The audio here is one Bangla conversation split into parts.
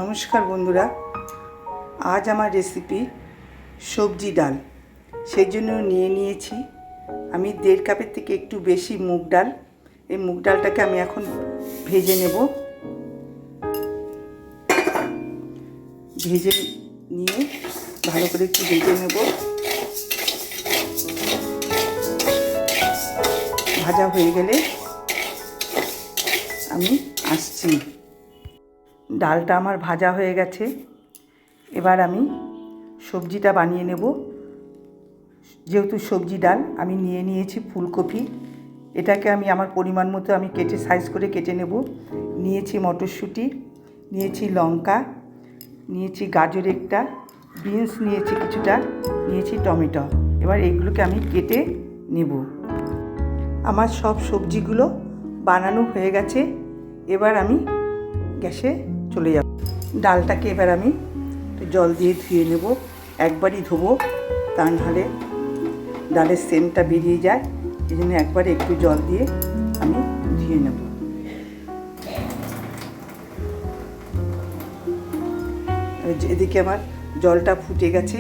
নমস্কার বন্ধুরা, আজ আমার রেসিপি সবজি ডাল। সেই জন্য নিয়েছি আমি 1.5 কাপের থেকে একটু বেশি মুগ ডাল। এই মুগ ডালটাকে আমি এখন ভেজে নেব। ভেজে নিয়ে ভালো করে একটু ভেজে নেব। ভাজা হয়ে গেলে আমি আসছি। ডালটা আমার ভাজা হয়ে গেছে। এবার আমি সবজিটা বানিয়ে নেব। যেহেতু সবজি ডাল, আমি নিয়েছি ফুলকপি। এটাকে আমি আমার পরিমাণ মতো আমি সাইজ করে কেটে নেব। নিয়েছি মটরশুঁটি, নিয়েছি লঙ্কা, নিয়েছি গাজর একটা, বিনস নিয়েছি কিছুটা, নিয়েছি টমেটো। এবার এইগুলোকে আমি কেটে নেব। আমার সব সবজিগুলো বানানো হয়ে গেছে। এবার আমি গ্যাসে চলে যাব। ডালটাকে এবার আমি একটু জল দিয়ে ধুয়ে নেব। একবারই ধোবো, তা নাহলে ডালের সেন্টটা বেরিয়ে যায়। এই জন্য একবারে একটু জল দিয়ে আমি ধুয়ে নেব। এদিকে আমার জলটা ফুটে গেছে।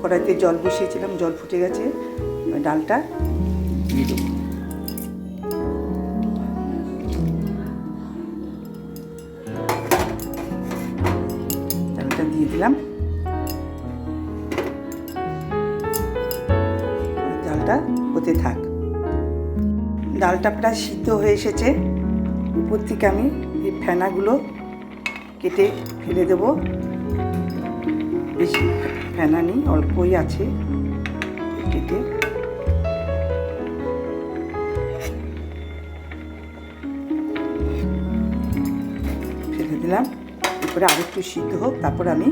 কড়াইতে জল বসিয়েছিলাম, জল ফুটে গেছে। ডালটা দিয়ে দেবো। দিয়ে দিলাম। ডালটা হতে থাক। ডালটা প্রায় সিদ্ধ হয়ে এসেছে। উপর থেকে আমি এই ফেনাগুলো কেটে ফেলে দেব। বেশি ফেনা নেই, অল্পই আছে। কেটে ফেলে দিলাম। এরপরে আরেকটু সিদ্ধ হোক, তারপর আমি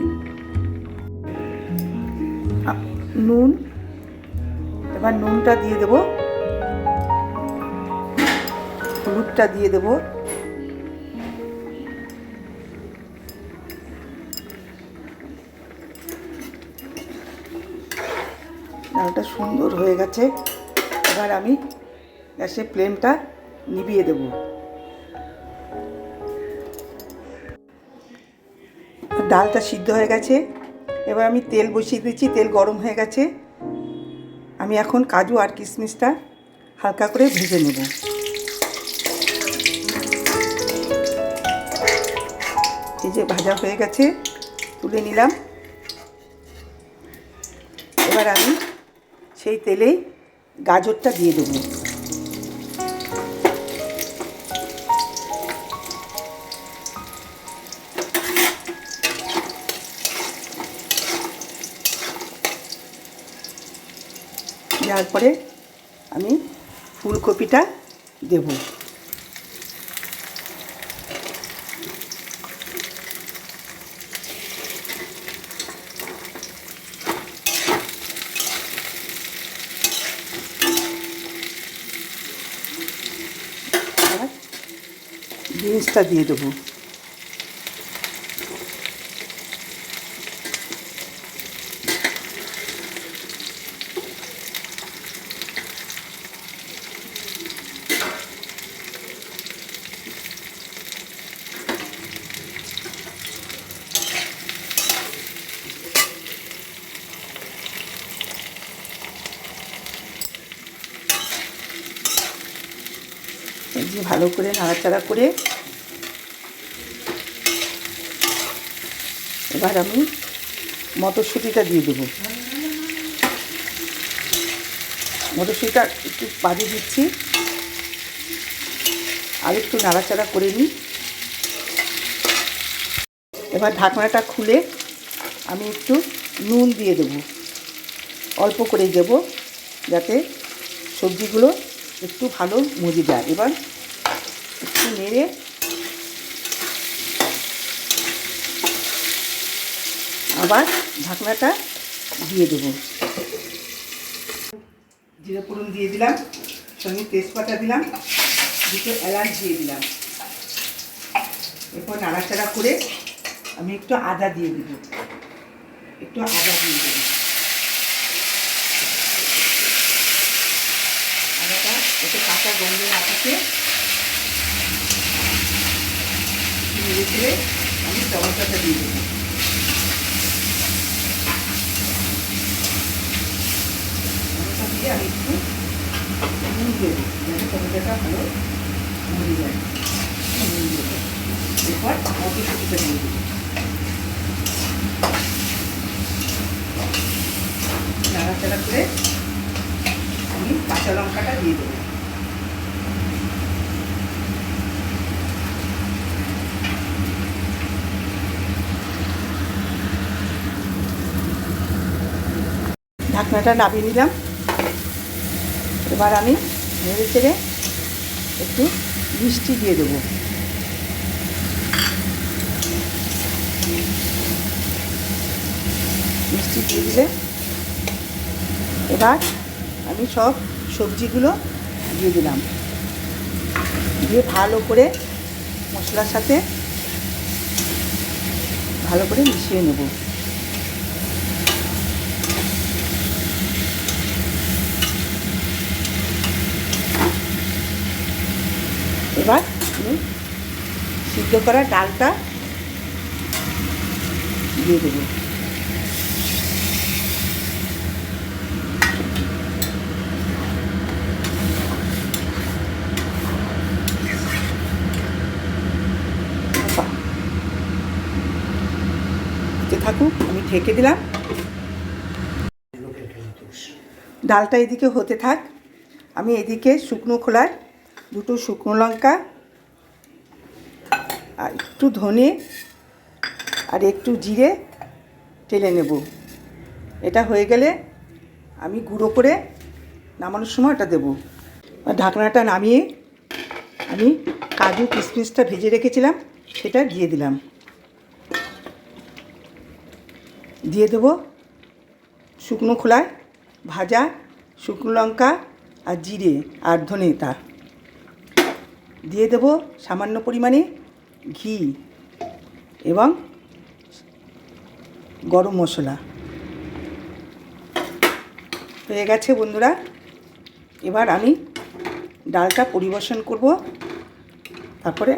নুন, এবার নুনটা দিয়ে দেব, হলুদটা দিয়ে দেব, ডালটা সুন্দর হয়ে গেছে। এবার আমি গ্যাসের ফ্লেমটা নিভিয়ে দেব। ডালটা সিদ্ধ হয়ে গেছে। এবার আমি তেল বসিয়ে দিচ্ছি। তেল গরম হয়ে গেছে। আমি এখন কাজু আর কিশমিশটা হালকা করে ভেজে নেব। এই যে ভাজা হয়ে গেছে, তুলে নিলাম। এবার আমি সেই তেলেই গাজরটা দিয়ে দেব। দেওয়ার পরে আমি ফুলকপিটা দেব। আর বিনসটা দিয়ে দেবো। ভালো করে নাড়াচাড়া করে এবার আমি মটরশুঁটিটা দিয়ে দেবো। মটরশুঁটিটা একটু বাজে দিচ্ছি, আর একটু নাড়াচাড়া করে নিই। এবার ঢাকনাটা খুলে আমি একটু নুন দিয়ে দেবো, অল্প করে দেবো, যাতে সবজিগুলো একটু ভালো মজে যায়। এবার একটু নেড়ে আবার ঢাকনাটা দিয়ে দেবো। জিরে ফোড়ন দিয়ে দিলাম, সঙ্গে তেজপাতা দিলাম, দুটো এলাচ দিয়ে দিলাম। এরপর নাড়াচাড়া করে আমি একটু আদা দিয়ে দেবো। আদাটা এতে কাঁচা গন্ধ না থাকে নেড়ে চেড়ে আমি আমি টমেটোটা দিয়ে দেবো। টমেটো দিয়ে আমি একটু নুন দেবো, যাতে টমেটোটা ভালো মরে যায়। নুন দেবো, এরপর মটরশুঁটিটা দিয়ে দেবো। নাড়াচাড়া করে আমি কাঁচা লঙ্কাটা দিয়ে দেবো। ঢাকনাটা নামিয়ে নিলাম। এবার আমি নেড়ে চেড়ে একটু মিষ্টি দিয়ে দেবো। মিষ্টি দিয়ে দিলে এবার আমি সব সবজিগুলো দিয়ে দিলাম, দিয়ে ভালো করে মশলার সাথে ভালো করে মিশিয়ে নেব। এবার আমি সিদ্ধ করা ডালটা দিয়ে দেবো। থাকুক, আমি ঢেকে দিলাম। ডালটা এদিকে হতে থাক, আমি এদিকে শুকনো খোলায় দুটো শুকনো লঙ্কা আর একটু ধনে আর একটু জিরে টেলে নেব। এটা হয়ে গেলে আমি গুঁড়ো করে নামানোর সময় এটা দেবো। আর ঢাকনাটা নামিয়ে আমি কাজু কিশমিশটা ভেজে রেখেছিলাম সেটা দিয়ে দিলাম। দিয়ে দেবো শুকনো খোলায় ভাজা শুকনো লঙ্কা আর জিরে আর ধনেটা। দিয়ে দেবো সামান্য পরিমাণে ঘি এবং গরম মশলা। হয়ে গেছে বন্ধুরা। এবার আমি ডালটা পরিবেশন করব, তারপরে